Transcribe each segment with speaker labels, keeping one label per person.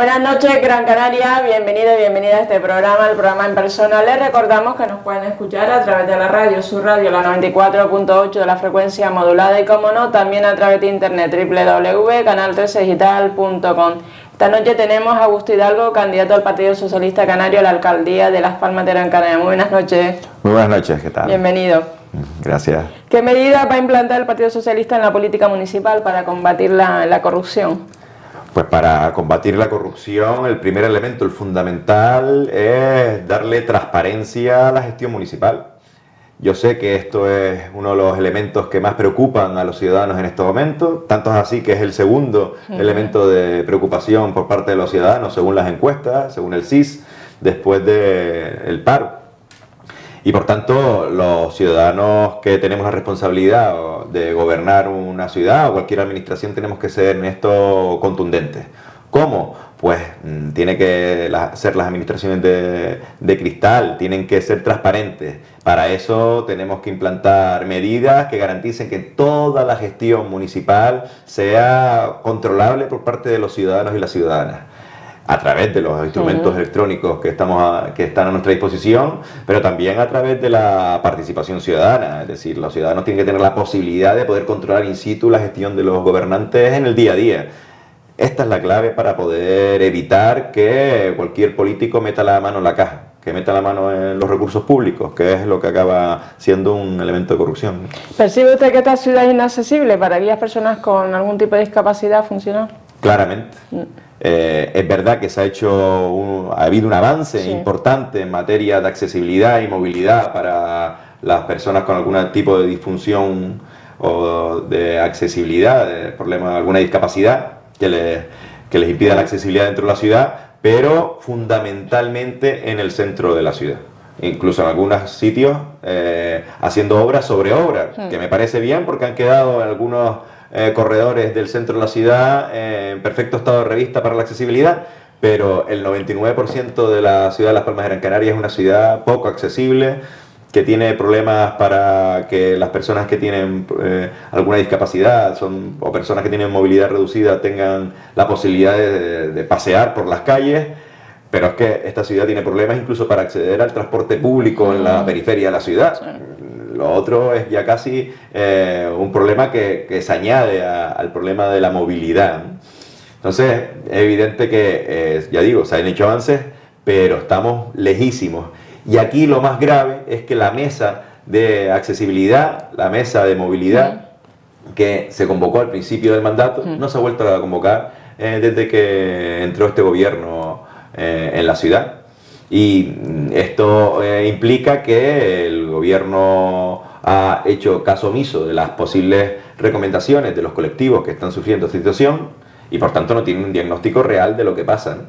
Speaker 1: Buenas noches, Gran Canaria, bienvenido y bienvenida a este programa, el programa en persona. Les recordamos que nos pueden escuchar a través de la radio, su radio, la 94.8 de la frecuencia modulada y, como no, también a través de internet, www.canal13digital.com. Esta noche tenemos a Augusto Hidalgo, candidato al Partido Socialista Canario a la alcaldía de Las Palmas de Gran Canaria. Muy buenas noches.
Speaker 2: Muy buenas noches, ¿qué tal?
Speaker 1: Bienvenido.
Speaker 2: Gracias.
Speaker 1: ¿Qué medidas va a implantar el Partido Socialista en la política municipal para combatir la corrupción?
Speaker 2: Pues para combatir la corrupción, el primer elemento, el fundamental, es darle transparencia a la gestión municipal. Yo sé que esto es uno de los elementos que más preocupan a los ciudadanos en estos momentos, tanto es así que es el segundo elemento de preocupación por parte de los ciudadanos, según las encuestas, según el CIS, después del paro. Y por tanto, los ciudadanos que tenemos la responsabilidad de gobernar una ciudad o cualquier administración tenemos que ser en esto contundentes. ¿Cómo? Pues tiene que ser las administraciones de cristal, tienen que ser transparentes. Para eso tenemos que implantar medidas que garanticen que toda la gestión municipal sea controlable por parte de los ciudadanos y las ciudadanas, a través de los instrumentos electrónicos que están a nuestra disposición, pero también a través de la participación ciudadana. Es decir, los ciudadanos tienen que tener la posibilidad de poder controlar in situ la gestión de los gobernantes en el día a día. Esta es la clave para poder evitar que cualquier político meta la mano en la caja, que meta la mano en los recursos públicos, que es lo que acaba siendo un elemento de corrupción.
Speaker 1: ¿Percibe usted que esta ciudad es inaccesible para aquellas personas con algún tipo de discapacidad funcional?
Speaker 2: Claramente. Es verdad que ha habido un avance importante en materia de accesibilidad y movilidad para las personas con algún tipo de disfunción o de accesibilidad, de problema de alguna discapacidad que les impida la accesibilidad dentro de la ciudad, pero fundamentalmente en el centro de la ciudad. Incluso en algunos sitios haciendo obras sobre obras, que me parece bien porque han quedado en algunos corredores del centro de la ciudad en perfecto estado de revista para la accesibilidad, pero el 99% de la ciudad de Las Palmas de Gran Canaria es una ciudad poco accesible, que tiene problemas para que las personas que tienen alguna discapacidad o personas que tienen movilidad reducida tengan la posibilidad de pasear por las calles. Pero es que esta ciudad tiene problemas incluso para acceder al transporte público en la periferia de la ciudad. Lo otro es ya casi un problema que se añade al problema de la movilidad. Entonces, es evidente que, ya digo, se han hecho avances, pero estamos lejísimos. Y aquí lo más grave es que la mesa de accesibilidad, la mesa de movilidad, que se convocó al principio del mandato, no se ha vuelto a convocar desde que entró este gobierno en la ciudad. Y esto implica que el gobierno ha hecho caso omiso de las posibles recomendaciones de los colectivos que están sufriendo esta situación y por tanto no tiene un diagnóstico real de lo que pasa, ¿no?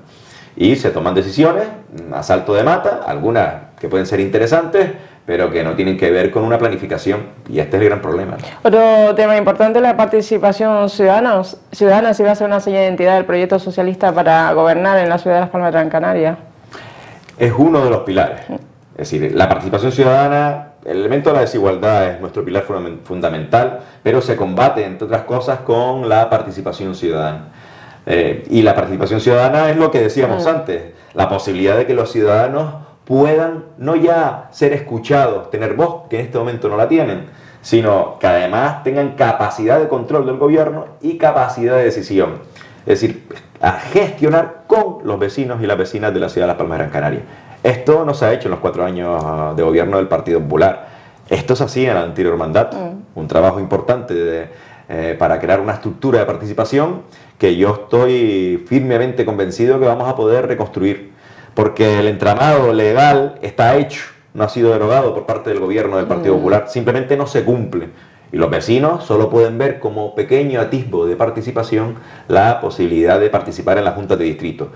Speaker 2: Y se toman decisiones a salto de mata, algunas que pueden ser interesantes, pero que no tienen que ver con una planificación, y este es el gran problema.
Speaker 1: Otro tema importante es la participación ciudadana, si va a ser una señal de identidad del proyecto socialista para gobernar en la ciudad de Las Palmas de Gran Canaria.
Speaker 2: Es uno de los pilares, es decir, la participación ciudadana, el elemento de la desigualdad es nuestro pilar fundamental, pero se combate, entre otras cosas, con la participación ciudadana. Y la participación ciudadana es lo que decíamos antes, la posibilidad de que los ciudadanos puedan no ya ser escuchados, tener voz, que en este momento no la tienen, sino que además tengan capacidad de control del gobierno y capacidad de decisión. Es decir, a gestionar con los vecinos y las vecinas de la ciudad de Las Palmas de Gran Canaria. Esto no se ha hecho en los 4 años de gobierno del Partido Popular. Esto se hacía en el anterior mandato. Un trabajo importante para crear una estructura de participación que yo estoy firmemente convencido que vamos a poder reconstruir. Porque el entramado legal está hecho, no ha sido derogado por parte del gobierno del Partido Popular, simplemente no se cumple. Y los vecinos solo pueden ver como pequeño atisbo de participación la posibilidad de participar en las juntas de distrito.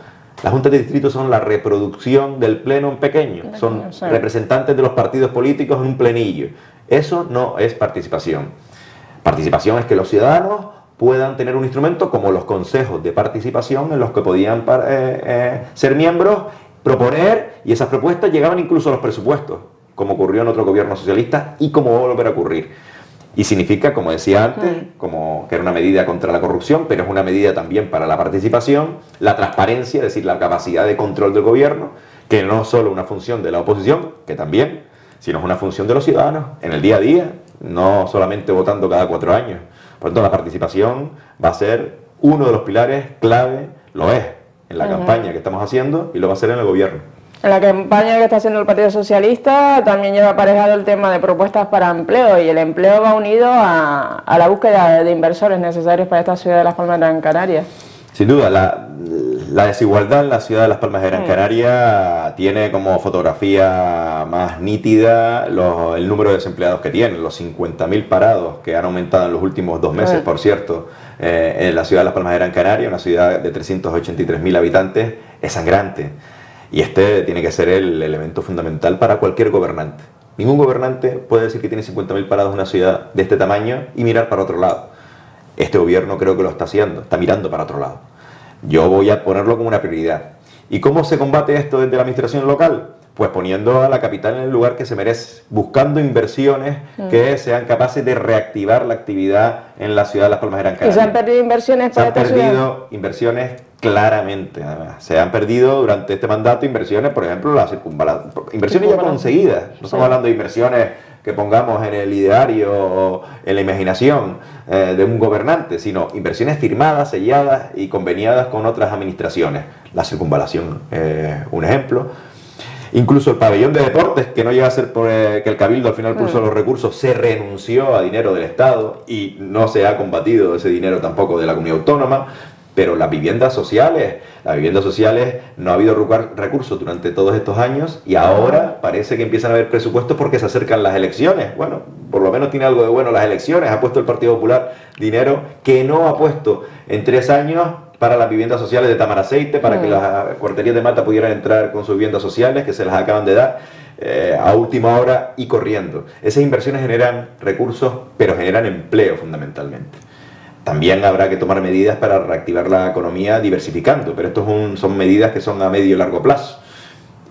Speaker 2: Las juntas de distrito son la reproducción del pleno en pequeño, son representantes de los partidos políticos en un plenillo. Eso no es participación. Participación es que los ciudadanos puedan tener un instrumento como los consejos de participación en los que podían ser miembros, proponer, y esas propuestas llegaban incluso a los presupuestos, como ocurrió en otro gobierno socialista y como va a volver a ocurrir. Y significa, como decía antes, como que era una medida contra la corrupción, pero es una medida también para la participación, la transparencia, es decir, la capacidad de control del gobierno, que no es solo una función de la oposición, que también, sino es una función de los ciudadanos en el día a día, no solamente votando cada 4 años. Por lo tanto, la participación va a ser uno de los pilares clave, lo es en la campaña que estamos haciendo y lo va a ser en el gobierno.
Speaker 1: En la campaña que está haciendo el Partido Socialista también lleva aparejado el tema de propuestas para empleo, y el empleo va unido a la búsqueda de inversores necesarios para esta ciudad de Las Palmas de Gran Canaria.
Speaker 2: Sin duda, la desigualdad en la ciudad de Las Palmas de Gran Canaria tiene como fotografía más nítida el número de desempleados que tienen, los 50.000 parados que han aumentado en los últimos 2 meses, por cierto, en la ciudad de Las Palmas de Gran Canaria, una ciudad de 383.000 habitantes, es sangrante. Y este tiene que ser el elemento fundamental para cualquier gobernante. Ningún gobernante puede decir que tiene 50.000 parados en una ciudad de este tamaño y mirar para otro lado. Este gobierno creo que lo está haciendo, está mirando para otro lado. Yo voy a ponerlo como una prioridad. ¿Y cómo se combate esto desde la administración local? Pues poniendo a la capital en el lugar que se merece, buscando inversiones que sean capaces de reactivar la actividad en la ciudad de Las Palmas de Gran Canaria.
Speaker 1: ¿Y se han perdido inversiones para esta ciudad?
Speaker 2: Se han perdido inversiones claramente, además. Se han perdido durante este mandato inversiones, por ejemplo, la circunvalación. Inversiones ya conseguidas. No estamos hablando de inversiones que pongamos en el ideario o en la imaginación de un gobernante, sino inversiones firmadas, selladas y conveniadas con otras administraciones. La circunvalación es un ejemplo. Incluso el pabellón de deportes, que no llega a ser que el Cabildo al final puso los recursos, se renunció a dinero del Estado y no se ha combatido ese dinero tampoco de la comunidad autónoma. Pero las viviendas sociales no ha habido recursos durante todos estos años y ahora parece que empiezan a haber presupuestos porque se acercan las elecciones. Bueno, por lo menos tiene algo de bueno las elecciones. Ha puesto el Partido Popular dinero que no ha puesto en 3 años para las viviendas sociales de Tamaraceite, para que las cuarterías de Mata pudieran entrar con sus viviendas sociales, que se las acaban de dar a última hora y corriendo. Esas inversiones generan recursos, pero generan empleo fundamentalmente. También habrá que tomar medidas para reactivar la economía diversificando, pero estos son medidas que son a medio y largo plazo.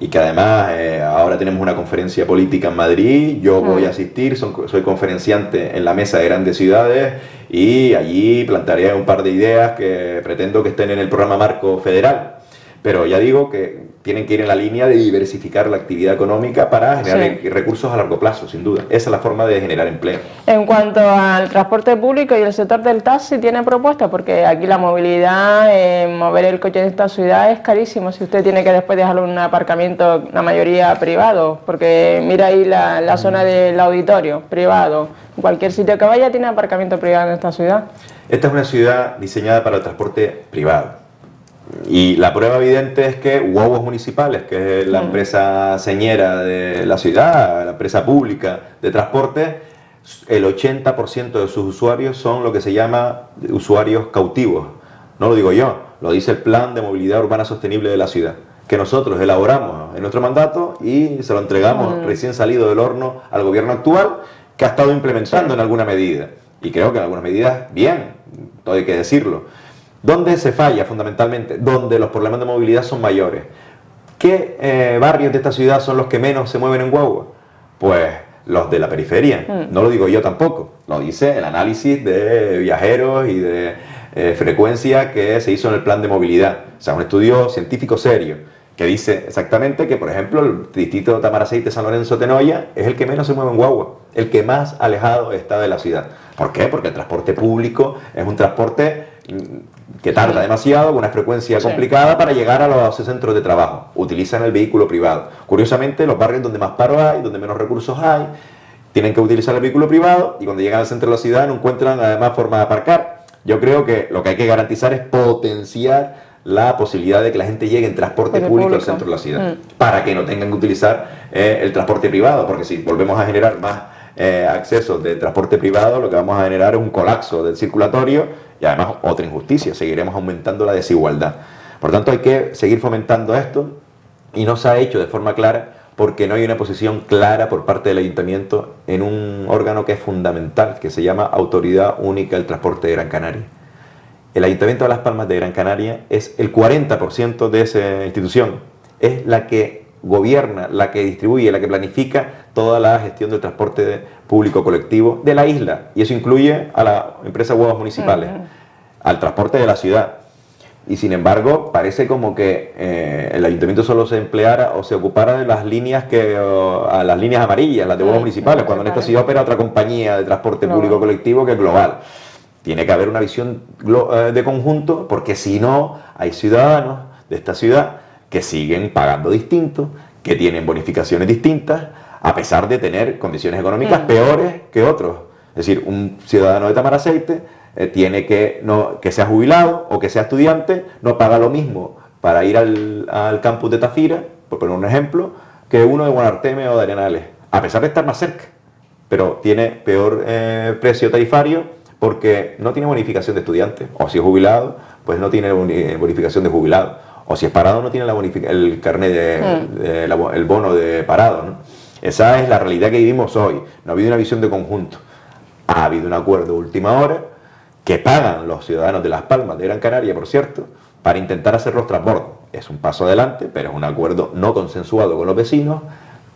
Speaker 2: Y que además ahora tenemos una conferencia política en Madrid, yo voy a asistir, soy conferenciante en la Mesa de Grandes Ciudades y allí plantearé un par de ideas que pretendo que estén en el programa marco federal. Pero ya digo que tienen que ir en la línea de diversificar la actividad económica para generar recursos a largo plazo, sin duda. Esa es la forma de generar empleo.
Speaker 1: En cuanto al transporte público y el sector del taxi, ¿tiene propuestas? Porque aquí la movilidad, mover el coche en esta ciudad es carísimo. Si usted tiene que después dejarlo en un aparcamiento, la mayoría privado, porque mira ahí la zona del auditorio, privado. Cualquier sitio que vaya tiene aparcamiento privado en esta ciudad.
Speaker 2: Esta es una ciudad diseñada para el transporte privado. Y la prueba evidente es que Guaguas Municipales, que es la empresa señera de la ciudad, la empresa pública de transporte, el 80% de sus usuarios son lo que se llama usuarios cautivos. No lo digo yo, lo dice el Plan de Movilidad Urbana Sostenible de la ciudad, que nosotros elaboramos en nuestro mandato y se lo entregamos recién salido del horno al gobierno actual, que ha estado implementando en alguna medida. Y creo que en algunas medidas bien, todo hay que decirlo. ¿Dónde se falla fundamentalmente? Donde los problemas de movilidad son mayores. ¿Qué barrios de esta ciudad son los que menos se mueven en guagua? Pues los de la periferia. No lo digo yo tampoco, lo dice el análisis de viajeros y de frecuencia que se hizo en el plan de movilidad. O sea, un estudio científico serio que dice exactamente que, por ejemplo, el distrito de Tamaraceite, San Lorenzo, Tenoya es el que menos se mueve en guagua, el que más alejado está de la ciudad. ¿Por qué? Porque el transporte público es un transporte que tarda demasiado, con una frecuencia complicada para llegar a los centros de trabajo. Utilizan el vehículo privado. Curiosamente, los barrios donde más paro hay, donde menos recursos hay, tienen que utilizar el vehículo privado y cuando llegan al centro de la ciudad no encuentran además forma de aparcar. Yo creo que lo que hay que garantizar es potenciar la posibilidad de que la gente llegue en transporte público al centro de la ciudad, para que no tengan que utilizar el transporte privado, porque si volvemos a generar más accesos de transporte privado, lo que vamos a generar es un colapso del circulatorio y además otra injusticia, seguiremos aumentando la desigualdad. Por tanto, hay que seguir fomentando esto y no se ha hecho de forma clara porque no hay una posición clara por parte del Ayuntamiento en un órgano que es fundamental, que se llama Autoridad Única del Transporte de Gran Canaria. El Ayuntamiento de Las Palmas de Gran Canaria es el 40% de esa institución, es la que gobierna, la que distribuye, la que planifica toda la gestión del transporte público colectivo de la isla. Y eso incluye a las empresas huevas municipales, al transporte de la ciudad. Y sin embargo, parece como que el ayuntamiento solo se empleara o se ocupara de las líneas a las líneas amarillas, las de huevos municipales, cuando en esta ciudad opera otra compañía de transporte público colectivo que es global. Tiene que haber una visión de conjunto, porque si no, hay ciudadanos de esta ciudad que siguen pagando distinto, que tienen bonificaciones distintas, a pesar de tener condiciones económicas peores que otros. Es decir, un ciudadano de Tamaraceite tiene que sea jubilado o que sea estudiante, no paga lo mismo para ir al campus de Tafira, por poner un ejemplo, que uno de Guanarteme o de Arenales, a pesar de estar más cerca, pero tiene peor precio tarifario porque no tiene bonificación de estudiante, o si es jubilado, pues no tiene bonificación de jubilado, o si es parado no tiene el carnet el bono de parado, ¿no? Esa es la realidad que vivimos hoy. No ha habido una visión de conjunto. Ha habido un acuerdo de última hora que pagan los ciudadanos de Las Palmas, de Gran Canaria, por cierto, para intentar hacer los transbordos. Es un paso adelante, pero es un acuerdo no consensuado con los vecinos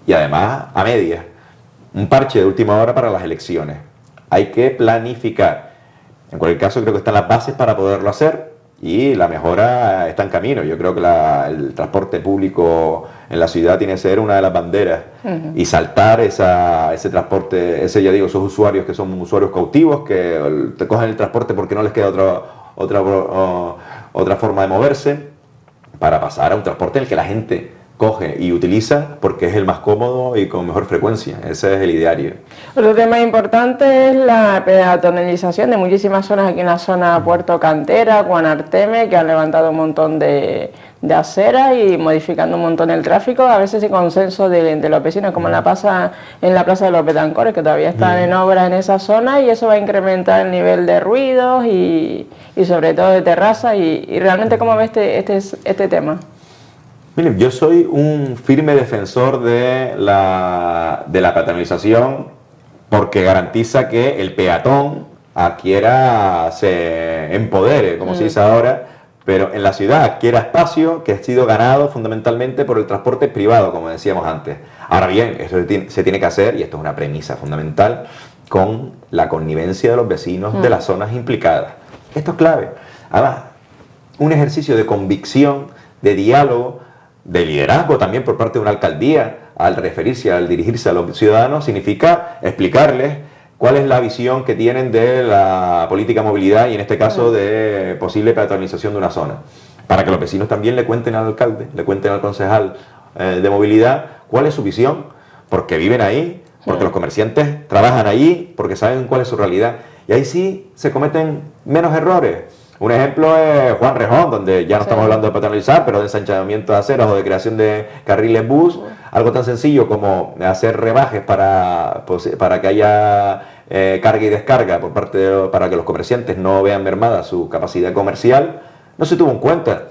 Speaker 2: y además a medias. Un parche de última hora para las elecciones. Hay que planificar. En cualquier caso, creo que están las bases para poderlo hacer y la mejora está en camino. Yo creo que el transporte público en la ciudad tiene que ser una de las banderas y saltar ese transporte, ya digo, esos usuarios que son usuarios cautivos, que te cogen el transporte porque no les queda otra forma de moverse, para pasar a un transporte en el que la gente coge y utiliza porque es el más cómodo y con mejor frecuencia. Ese es el ideario.
Speaker 1: Otro tema importante es la peatonalización de muchísimas zonas aquí en la zona Puerto Cantera, Guanarteme, que han levantado un montón de aceras y modificando un montón el tráfico, a veces sin consenso de los vecinos, como en la plaza de los Betancores, que todavía están en obra en esa zona, y eso va a incrementar el nivel de ruidos y sobre todo de terrazas. Y realmente, ¿cómo ves este tema?
Speaker 2: Miren, yo soy un firme defensor de la peatonalización porque garantiza que el peatón se empodere, como se dice ahora, pero en la ciudad adquiera espacio que ha sido ganado fundamentalmente por el transporte privado, como decíamos antes. Ahora bien, eso se tiene que hacer, y esto es una premisa fundamental, con la connivencia de los vecinos de las zonas implicadas. Esto es clave. Además, un ejercicio de convicción, de diálogo, de liderazgo también por parte de una alcaldía al dirigirse a los ciudadanos, significa explicarles cuál es la visión que tienen de la política de movilidad y en este caso de posible peatonalización de una zona, para que los vecinos también le cuenten al alcalde, le cuenten al concejal de movilidad cuál es su visión, porque viven ahí, porque los comerciantes trabajan allí, porque saben cuál es su realidad, y ahí sí se cometen menos errores. Un ejemplo es Juan Rejón, donde ya no estamos hablando de peatonalizar, pero de ensanchamiento de aceras o de creación de carriles bus, algo tan sencillo como hacer rebajes para que haya carga y descarga para que los comerciantes no vean mermada su capacidad comercial, no se tuvo en cuenta.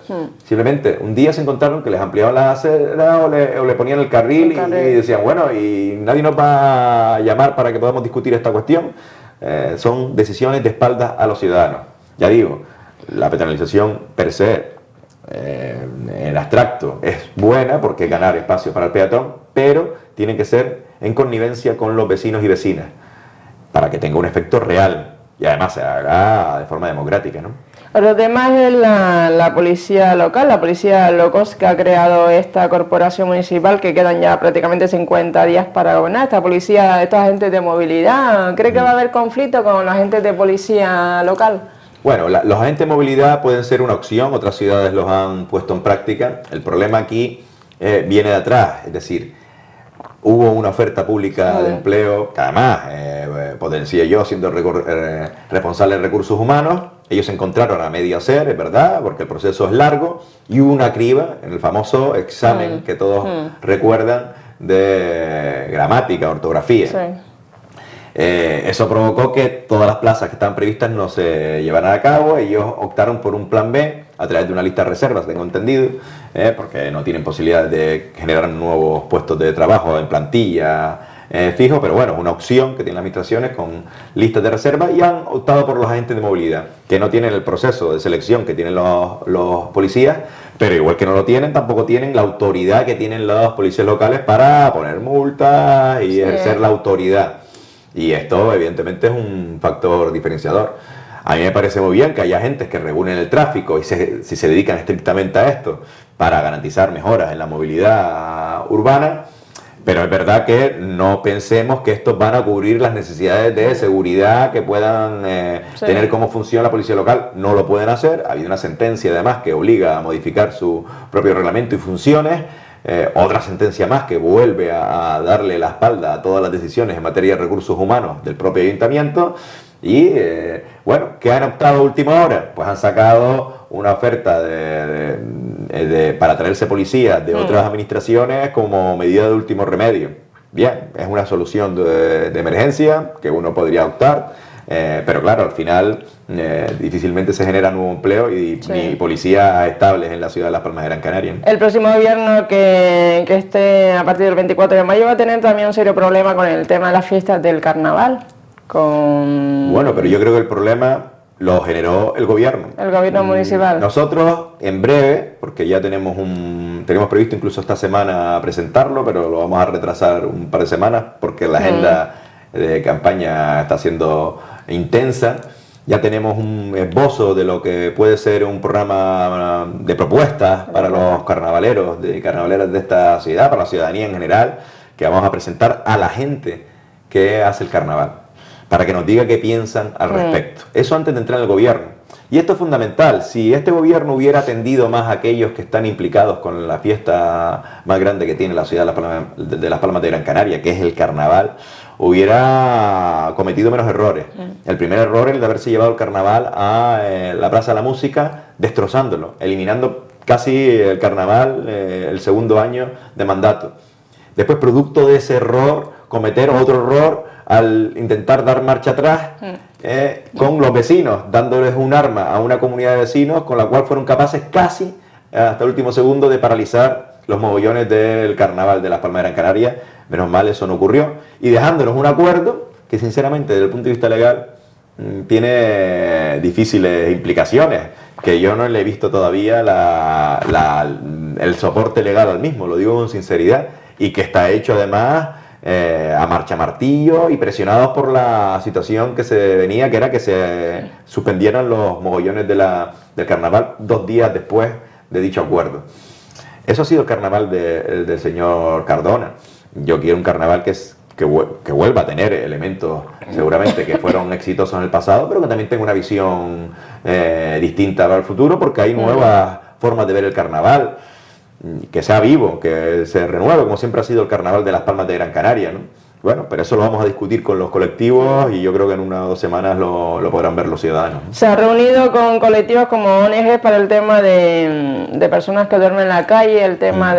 Speaker 2: Simplemente un día se encontraron que les ampliaban las aceras o le ponían el carril y decían, bueno, y nadie nos va a llamar para que podamos discutir esta cuestión. Son decisiones de espaldas a los ciudadanos. Ya digo, la peatonalización per se, en abstracto, es buena porque ganar espacio para el peatón, pero tiene que ser en connivencia con los vecinos y vecinas, para que tenga un efecto real y además se haga de forma democrática, ¿no?
Speaker 1: Otro tema es la policía local, la policía locos que ha creado esta corporación municipal, que quedan ya prácticamente 50 días para gobernar. Estos agentes de movilidad, ¿cree que va a haber conflicto con los agentes de policía local?
Speaker 2: Bueno, los agentes de movilidad pueden ser una opción, otras ciudades los han puesto en práctica. El problema aquí viene de atrás, es decir, hubo una oferta pública de empleo que además potencié yo siendo responsable de recursos humanos. Ellos se encontraron a medio hacer, es verdad, porque el proceso es largo, y hubo una criba en el famoso examen que todos recuerdan de gramática, ortografía. Eso provocó que todas las plazas que estaban previstas no se llevaran a cabo. Ellos optaron por un plan B a través de una lista de reservas, tengo entendido, porque no tienen posibilidad de generar nuevos puestos de trabajo en plantilla fijo, pero bueno, es una opción que tienen las administraciones con listas de reserva, y han optado por los agentes de movilidad, que no tienen el proceso de selección que tienen los policías, Pero igual que no lo tienen, tampoco tienen la autoridad que tienen los policías locales para poner multas y ejercer la autoridad. Y esto evidentemente es un factor diferenciador. A mí me parece muy bien que haya agentes que regulen el tráfico y si se dedican estrictamente a esto para garantizar mejoras en la movilidad urbana, pero es verdad que no pensemos que estos van a cubrir las necesidades de seguridad que puedan tener cómo funciona la policía local. No lo pueden hacer. Ha habido una sentencia además que obliga a modificar su propio reglamento y funciones. Otra sentencia más que vuelve a darle la espalda a todas las decisiones en materia de recursos humanos del propio ayuntamiento. Y bueno, ¿qué han optado a última hora? Pues han sacado una oferta para traerse policías de otras administraciones como medida de último remedio. Bien, es una solución de emergencia que uno podría optar, pero claro, al final difícilmente se genera nuevo empleo y ni policías estables en la ciudad de Las Palmas de Gran Canaria.
Speaker 1: El próximo gobierno que esté a partir del 24 de mayo va a tener también un serio problema con el tema de las fiestas del carnaval.
Speaker 2: Bueno, pero yo creo que el problema lo generó el gobierno.
Speaker 1: El gobierno municipal.
Speaker 2: Nosotros, en breve, porque ya tenemos previsto incluso esta semana presentarlo, pero lo vamos a retrasar un par de semanas porque la agenda de campaña está siendo intensa. Ya tenemos un esbozo de lo que puede ser un programa de propuestas para los carnavaleros y carnavaleras de esta ciudad, para la ciudadanía en general, que vamos a presentar a la gente que hace el carnaval, para que nos diga qué piensan al respecto. Eso antes de entrar en el gobierno. Y esto es fundamental. Si este gobierno hubiera atendido más a aquellos que están implicados con la fiesta más grande que tiene la ciudad de Las Palmas de Gran Canaria, que es el carnaval, hubiera cometido menos errores. El primer error es el de haberse llevado el carnaval a la Plaza de la Música, destrozándolo, eliminando casi el carnaval el segundo año de mandato. Después, producto de ese error, cometer otro error al intentar dar marcha atrás con los vecinos, dándoles un arma a una comunidad de vecinos con la cual fueron capaces casi hasta el último segundo de paralizar los mogollones del carnaval de Las Palmas de Gran Canaria. Menos mal eso no ocurrió, y dejándonos un acuerdo que sinceramente desde el punto de vista legal tiene difíciles implicaciones, que yo no le he visto todavía el soporte legal al mismo, lo digo con sinceridad, y que está hecho además a marcha martillo y presionados por la situación que se venía, que era que se suspendieran los mogollones del carnaval 2 días después de dicho acuerdo. Eso ha sido el carnaval del señor Cardona. Yo quiero un carnaval que vuelva a tener elementos seguramente que fueron exitosos en el pasado, pero que también tenga una visión distinta para el futuro, porque hay nuevas formas de ver el carnaval, que sea vivo, que se renueve, como siempre ha sido el carnaval de Las Palmas de Gran Canaria, ¿no? Bueno, pero eso lo vamos a discutir con los colectivos y yo creo que en 1 o 2 semanas lo podrán ver los ciudadanos, ¿no?
Speaker 1: Se ha reunido con colectivos como ONG para el tema de personas que duermen en la calle, el tema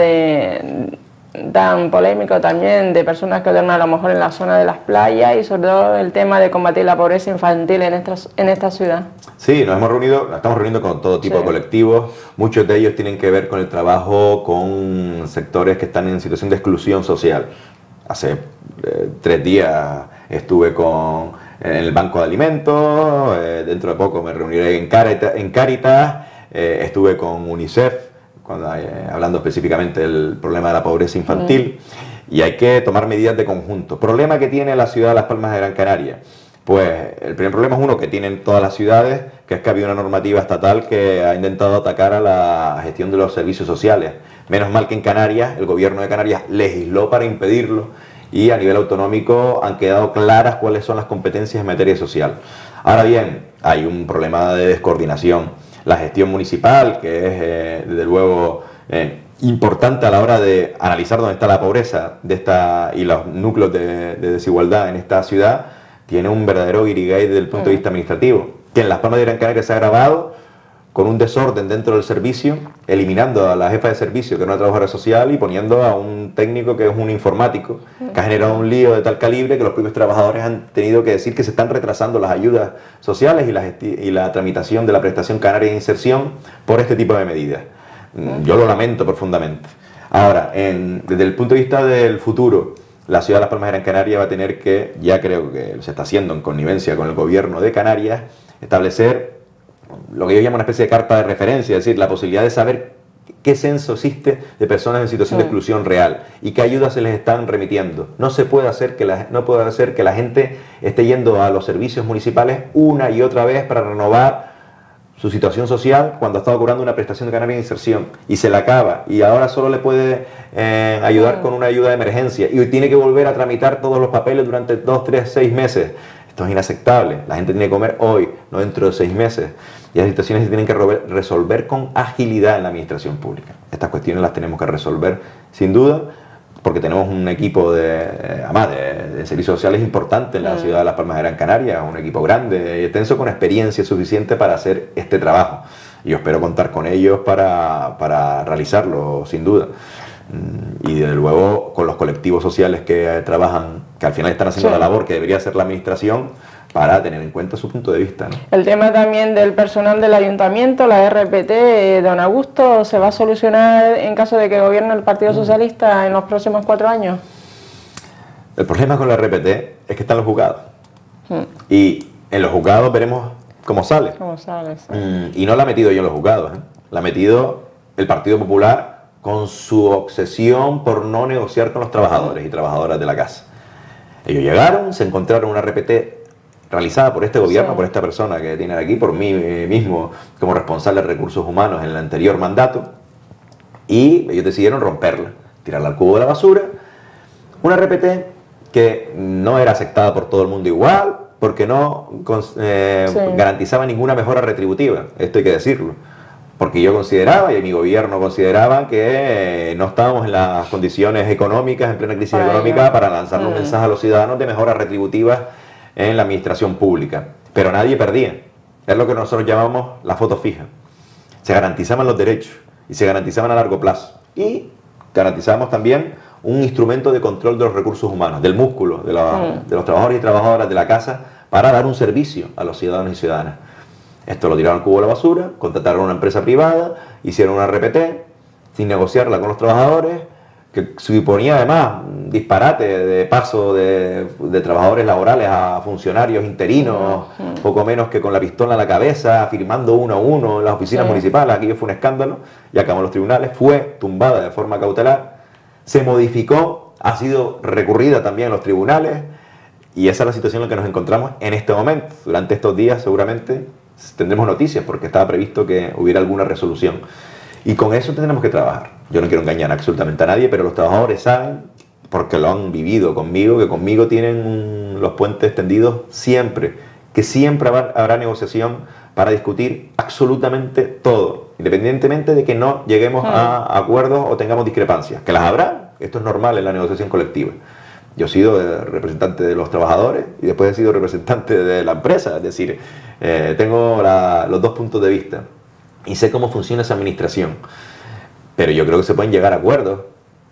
Speaker 1: tan polémico también de personas que duermen a lo mejor en la zona de las playas, y sobre todo el tema de combatir la pobreza infantil en esta ciudad.
Speaker 2: Sí, nos estamos reuniendo con todo tipo de colectivos. Muchos de ellos tienen que ver con el trabajo con sectores que están en situación de exclusión social. Hace 3 días estuve en el Banco de Alimentos, dentro de poco me reuniré en Cáritas, estuve con UNICEF, hablando específicamente del problema de la pobreza infantil, y hay que tomar medidas de conjunto. Problema que tiene la ciudad de Las Palmas de Gran Canaria. Pues el primer problema es uno que tienen todas las ciudades, que es que ha habido una normativa estatal que ha intentado atacar a la gestión de los servicios sociales. Menos mal que en Canarias, el gobierno de Canarias legisló para impedirlo, y a nivel autonómico han quedado claras cuáles son las competencias en materia social. Ahora bien, hay un problema de descoordinación. La gestión municipal, que es desde luego importante a la hora de analizar dónde está la pobreza y los núcleos de desigualdad en esta ciudad, tiene un verdadero guirigay desde el punto de vista administrativo, que en Las Palmas de Gran Canaria se ha agravado con un desorden dentro del servicio, eliminando a la jefa de servicio, que es una trabajadora social, y poniendo a un técnico que es un informático, que ha generado un lío de tal calibre que los propios trabajadores han tenido que decir que se están retrasando las ayudas sociales y la tramitación de la prestación canaria de inserción por este tipo de medidas. Yo lo lamento profundamente. Ahora, desde el punto de vista del futuro, la ciudad de Las Palmas de Gran Canaria va a tener que, ya creo que se está haciendo en connivencia con el gobierno de Canarias, establecer lo que yo llamo una especie de carta de referencia, es decir, la posibilidad de saber qué censo existe de personas en situación de exclusión real y qué ayudas se les están remitiendo. No puede hacer que la gente esté yendo a los servicios municipales una y otra vez para renovar su situación social cuando ha estado cobrando una prestación de cannabis de inserción y se la acaba y ahora solo le puede ayudar con una ayuda de emergencia y tiene que volver a tramitar todos los papeles durante 2, 3, 6 meses. Esto es inaceptable. La gente tiene que comer hoy, no dentro de 6 meses. Y las situaciones se tienen que resolver con agilidad en la administración pública. Estas cuestiones las tenemos que resolver sin duda, porque tenemos un equipo además de servicios sociales importante en la ciudad de Las Palmas de Gran Canaria, un equipo grande y extenso con experiencia suficiente para hacer este trabajo. Y yo espero contar con ellos para realizarlo, sin duda. Y desde luego con los colectivos sociales que trabajan, que al final están haciendo la labor que debería hacer la administración, para tener en cuenta su punto de vista, ¿no?
Speaker 1: El tema también del personal del ayuntamiento, la RPT, don Augusto, ¿se va a solucionar en caso de que gobierne el Partido Socialista en los próximos 4 años?
Speaker 2: El problema con la RPT es que están los juzgados. Y en los juzgados veremos cómo sale. Y no la ha metido yo en los juzgados, la ha metido el Partido Popular con su obsesión por no negociar con los trabajadores y trabajadoras de la casa. Ellos llegaron, se encontraron una RPT realizada por este gobierno, por esta persona que tienen aquí, por mí mismo como responsable de recursos humanos en el anterior mandato, y ellos decidieron romperla, tirarla al cubo de la basura. Una RPT que no era aceptada por todo el mundo igual, porque no garantizaba ninguna mejora retributiva, esto hay que decirlo. Porque yo consideraba, y mi gobierno consideraba, que no estábamos en las condiciones económicas, en plena crisis económica, para lanzar un mensaje a los ciudadanos de mejoras retributivas en la administración pública. Pero nadie perdía. Es lo que nosotros llamamos la foto fija. Se garantizaban los derechos y se garantizaban a largo plazo. Y garantizamos también un instrumento de control de los recursos humanos, del músculo de los trabajadores y trabajadoras de la casa para dar un servicio a los ciudadanos y ciudadanas. Esto lo tiraron al cubo de la basura, contrataron a una empresa privada, hicieron una RPT sin negociarla con los trabajadores, que suponía además un disparate de paso de trabajadores laborales a funcionarios interinos, poco menos que con la pistola en la cabeza, firmando uno a uno en las oficinas municipales. Aquello fue un escándalo, y acabó en los tribunales, fue tumbada de forma cautelar, se modificó, ha sido recurrida también en los tribunales, y esa es la situación en la que nos encontramos en este momento. Durante estos días seguramente tendremos noticias, porque estaba previsto que hubiera alguna resolución. Y con eso tendremos que trabajar. Yo no quiero engañar absolutamente a nadie, pero los trabajadores saben, porque lo han vivido conmigo, que conmigo tienen los puentes tendidos siempre, que siempre habrá negociación para discutir absolutamente todo, independientemente de que no lleguemos a acuerdos o tengamos discrepancias, que las habrá. Esto es normal en la negociación colectiva. Yo he sido representante de los trabajadores y después he sido representante de la empresa, es decir, tengo los dos puntos de vista y sé cómo funciona esa administración. Pero yo creo que se pueden llegar a acuerdos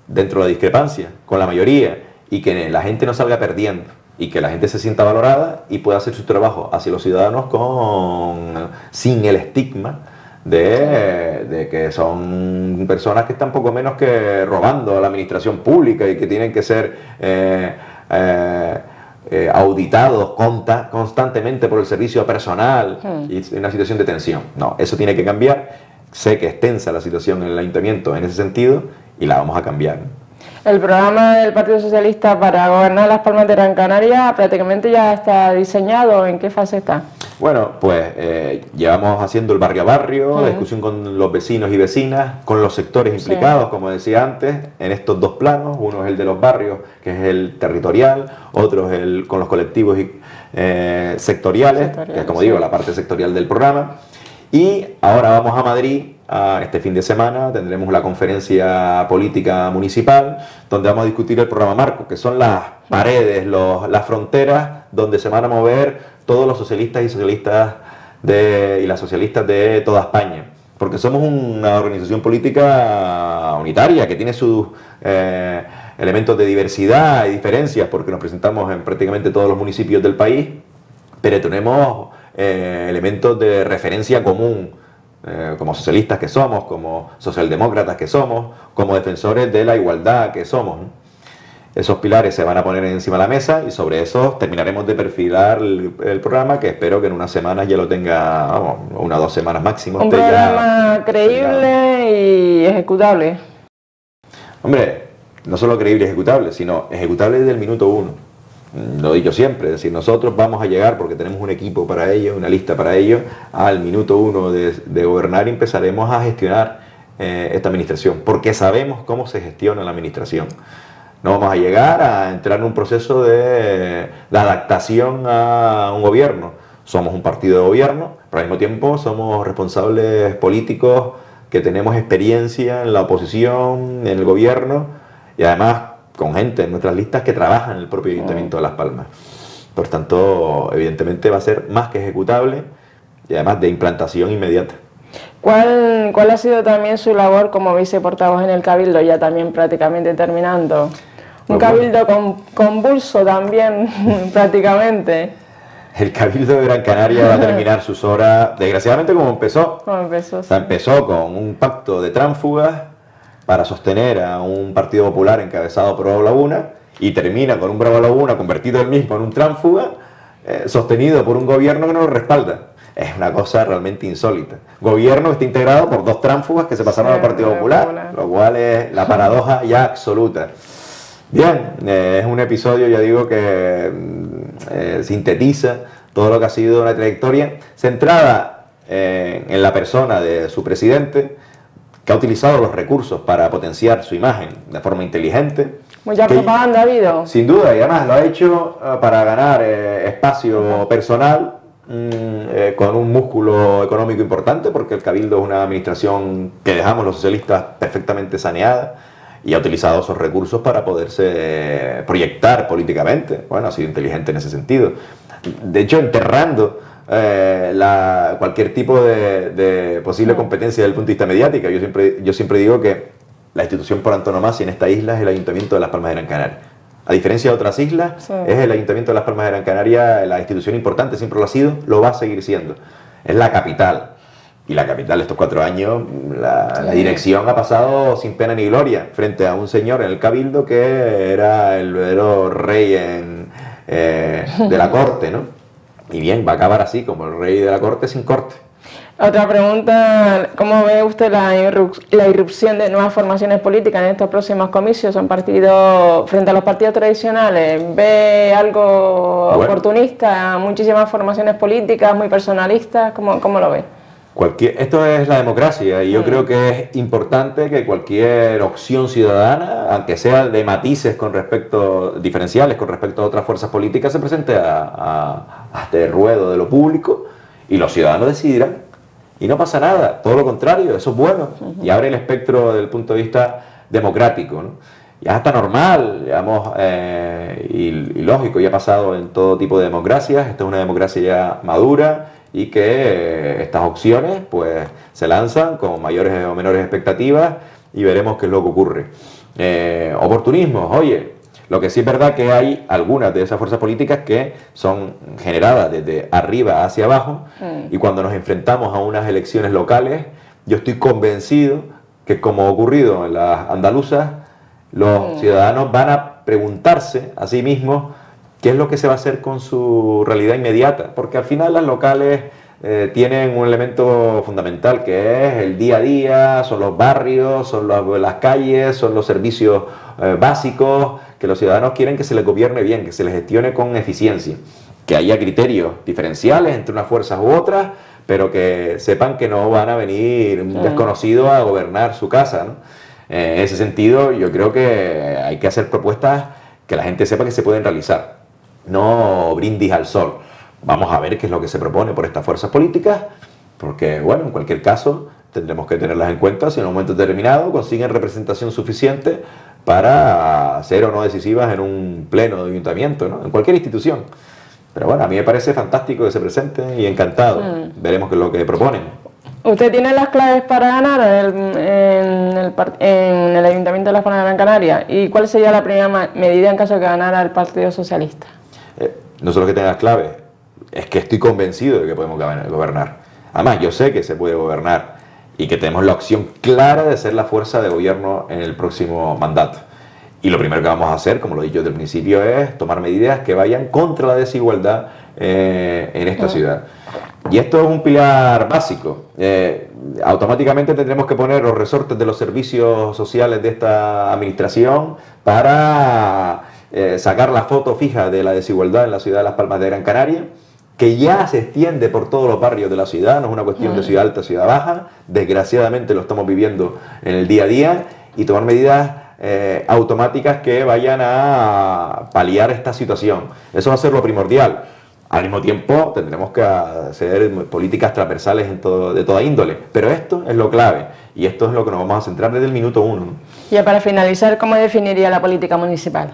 Speaker 2: dentro de la discrepancia con la mayoría y que la gente no salga perdiendo y que la gente se sienta valorada y pueda hacer su trabajo hacia los ciudadanos sin el estigma de que son personas que están poco menos que robando a la administración pública y que tienen que ser auditados constantemente por el servicio personal y en una situación de tensión. No, eso tiene que cambiar. Sé que es tensa la situación en el ayuntamiento en ese sentido y la vamos a cambiar.
Speaker 1: El programa del Partido Socialista para gobernar Las Palmas de Gran Canaria prácticamente ya está diseñado. ¿En qué fase está?
Speaker 2: Bueno, pues llevamos haciendo el barrio a barrio, la discusión con los vecinos y vecinas, con los sectores implicados, como decía antes, en estos dos planos. Uno es el de los barrios, que es el territorial, otro es con los colectivos sectoriales, que es, como digo, la parte sectorial del programa. Y ahora vamos a Madrid, este fin de semana tendremos la conferencia política municipal, donde vamos a discutir el programa marco, que son las paredes, las fronteras, donde se van a mover todos los socialistas y las socialistas de toda España. Porque somos una organización política unitaria, que tiene sus elementos de diversidad y diferencias, porque nos presentamos en prácticamente todos los municipios del país, pero tenemos elementos de referencia común, como socialistas que somos, como socialdemócratas que somos, como defensores de la igualdad que somos, ¿no? Esos pilares se van a poner encima de la mesa y sobre eso terminaremos de perfilar el programa, que espero que en unas semanas ya lo tenga, vamos, 1 o 2 semanas máximo.
Speaker 1: Un programa creíble y ejecutable.
Speaker 2: Hombre, no solo creíble y ejecutable, sino ejecutable desde el minuto 1. Lo he dicho siempre, es decir, nosotros vamos a llegar, porque tenemos un equipo para ello, una lista para ello, al minuto 1 de gobernar y empezaremos a gestionar esta administración, porque sabemos cómo se gestiona la administración. No vamos a llegar a entrar en un proceso de adaptación a un gobierno. Somos un partido de gobierno, pero al mismo tiempo somos responsables políticos que tenemos experiencia en la oposición, en el gobierno y además con gente en nuestras listas que trabaja en el propio Ayuntamiento de Las Palmas. Por tanto, evidentemente va a ser más que ejecutable y además de implantación inmediata.
Speaker 1: ¿Cuál ha sido también su labor como viceportavoz en el Cabildo, ya también prácticamente terminando? Un Cabildo convulso también, prácticamente.
Speaker 2: El Cabildo de Gran Canaria va a terminar sus horas, desgraciadamente, como empezó. O sea, empezó con un pacto de tránsfugas para sostener a un Partido Popular encabezado por Bravo Laguna y termina con un Bravo Laguna convertido él mismo en un tránsfuga, sostenido por un gobierno que no lo respalda. Es una cosa realmente insólita. Gobierno que está integrado por 2 tránsfugas que se pasaron al Partido Popular, lo cual es la paradoja ya absoluta. Bien, es un episodio, ya digo, que sintetiza todo lo que ha sido una trayectoria centrada en la persona de su presidente, que ha utilizado los recursos para potenciar su imagen de forma inteligente.
Speaker 1: Mucha propaganda ha habido.
Speaker 2: Sin duda, y además lo ha hecho para ganar espacio personal, con un músculo económico importante, porque el Cabildo es una administración que dejamos los socialistas perfectamente saneada, y ha utilizado esos recursos para poderse proyectar políticamente. Bueno, ha sido inteligente en ese sentido. De hecho, enterrando cualquier tipo de posible competencia desde el punto de vista mediático. Yo siempre digo que la institución por antonomasia en esta isla es el Ayuntamiento de Las Palmas de Gran Canaria. A diferencia de otras islas, es el Ayuntamiento de Las Palmas de Gran Canaria la institución importante, siempre lo ha sido, lo va a seguir siendo. Es la capital. Y la capital, estos 4 años, la dirección ha pasado sin pena ni gloria frente a un señor en el Cabildo que era el verdadero rey de la corte, ¿no? Y bien, va a acabar así, como el rey de la corte sin corte.
Speaker 1: Otra pregunta, ¿cómo ve usted la irrupción de nuevas formaciones políticas en estos próximos comicios? ¿Son partidos frente a los partidos tradicionales? ¿Ve algo oportunista? ¿Muchísimas formaciones políticas, muy personalistas? ¿Cómo lo ve?
Speaker 2: Esto es la democracia y yo creo que es importante que cualquier opción ciudadana, aunque sea de matices diferenciales con respecto a otras fuerzas políticas, se presente a este ruedo de lo público y los ciudadanos decidirán. Y no pasa nada, todo lo contrario, eso es bueno y abre el espectro desde el punto de vista democrático, ¿no? Ya está normal, digamos, y lógico, ya ha pasado en todo tipo de democracias. Esta es una democracia ya madura y que estas opciones pues se lanzan con mayores o menores expectativas y veremos qué es lo que ocurre. Oportunismo, oye, lo que sí es verdad que hay algunas de esas fuerzas políticas que son generadas desde arriba hacia abajo y cuando nos enfrentamos a unas elecciones locales, yo estoy convencido que, como ha ocurrido en las andaluzas, los ciudadanos van a preguntarse a sí mismos qué es lo que se va a hacer con su realidad inmediata, porque al final las locales tienen un elemento fundamental que es el día a día, son los barrios, son las calles, son los servicios básicos, que los ciudadanos quieren que se les gobierne bien, que se les gestione con eficiencia, que haya criterios diferenciales entre unas fuerzas u otras, pero que sepan que no van a venir un desconocido a gobernar su casa, ¿no? En ese sentido, yo creo que hay que hacer propuestas que la gente sepa que se pueden realizar, no brindis al sol. Vamos a ver qué es lo que se propone por estas fuerzas políticas, porque, bueno, en cualquier caso tendremos que tenerlas en cuenta si en un momento determinado consiguen representación suficiente para ser o no decisivas en un pleno de ayuntamiento, ¿no? En cualquier institución. Pero bueno, a mí me parece fantástico que se presenten y encantado. Veremos qué es lo que proponen.
Speaker 1: ¿Usted tiene las claves para ganar en el Ayuntamiento de Las Palmas de Gran Canaria? ¿Y cuál sería la primera medida en caso de que ganara el Partido Socialista?
Speaker 2: No solo que tenga las claves, es que estoy convencido de que podemos gobernar. Además, yo sé que se puede gobernar y que tenemos la opción clara de ser la fuerza de gobierno en el próximo mandato. Y lo primero que vamos a hacer, como lo he dicho desde el principio, es tomar medidas que vayan contra la desigualdad en esta ciudad. Y esto es un pilar básico. Automáticamente tendremos que poner los resortes de los servicios sociales de esta administración para sacar la foto fija de la desigualdad en la ciudad de Las Palmas de Gran Canaria, que ya se extiende por todos los barrios de la ciudad, no es una cuestión de ciudad alta, ciudad baja, desgraciadamente lo estamos viviendo en el día a día, y tomar medidas automáticas que vayan a paliar esta situación. Eso va a ser lo primordial. Al mismo tiempo tendremos que hacer políticas transversales de toda índole, pero esto es lo clave y esto es lo que nos vamos a centrar desde el minuto 1.
Speaker 1: Ya para finalizar, ¿cómo definiría la política municipal?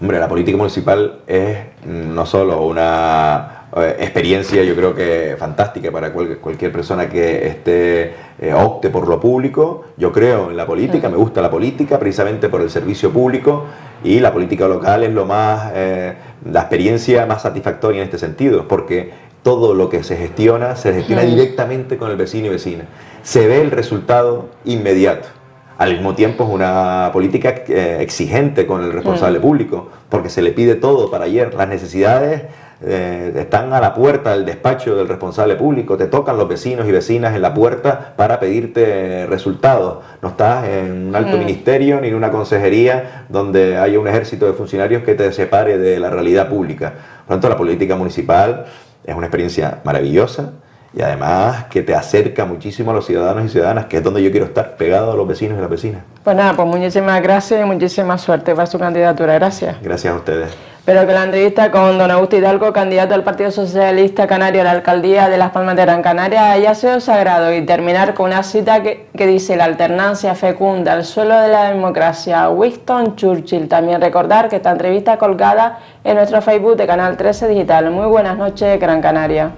Speaker 2: Hombre, la política municipal es no solo una experiencia, yo creo que fantástica para cualquier persona que opte por lo público. Yo creo en la política, me gusta la política precisamente por el servicio público, y la política local es la experiencia más satisfactoria en este sentido, porque todo lo que se gestiona directamente con el vecino y vecina. Se ve el resultado inmediato. Al mismo tiempo es una política exigente con el responsable público, porque se le pide todo para ayer. Las necesidades están a la puerta del despacho del responsable público, te tocan los vecinos y vecinas en la puerta para pedirte resultados. No estás en un alto ministerio ni en una consejería donde haya un ejército de funcionarios que te separe de la realidad pública. Por lo tanto, la política municipal es una experiencia maravillosa, y además que te acerca muchísimo a los ciudadanos y ciudadanas, que es donde yo quiero estar, pegado a los vecinos y las vecinas.
Speaker 1: Pues nada, pues muchísimas gracias y muchísima suerte para su candidatura. Gracias.
Speaker 2: Gracias a ustedes.
Speaker 1: Espero que la entrevista con don Augusto Hidalgo, candidato al Partido Socialista Canario a la Alcaldía de Las Palmas de Gran Canaria, haya sido sagrado, y terminar con una cita que dice: la alternancia fecunda el suelo de la democracia. Winston Churchill. También recordar que esta entrevista colgada en nuestro Facebook de Canal 13 Digital. Muy buenas noches, Gran Canaria.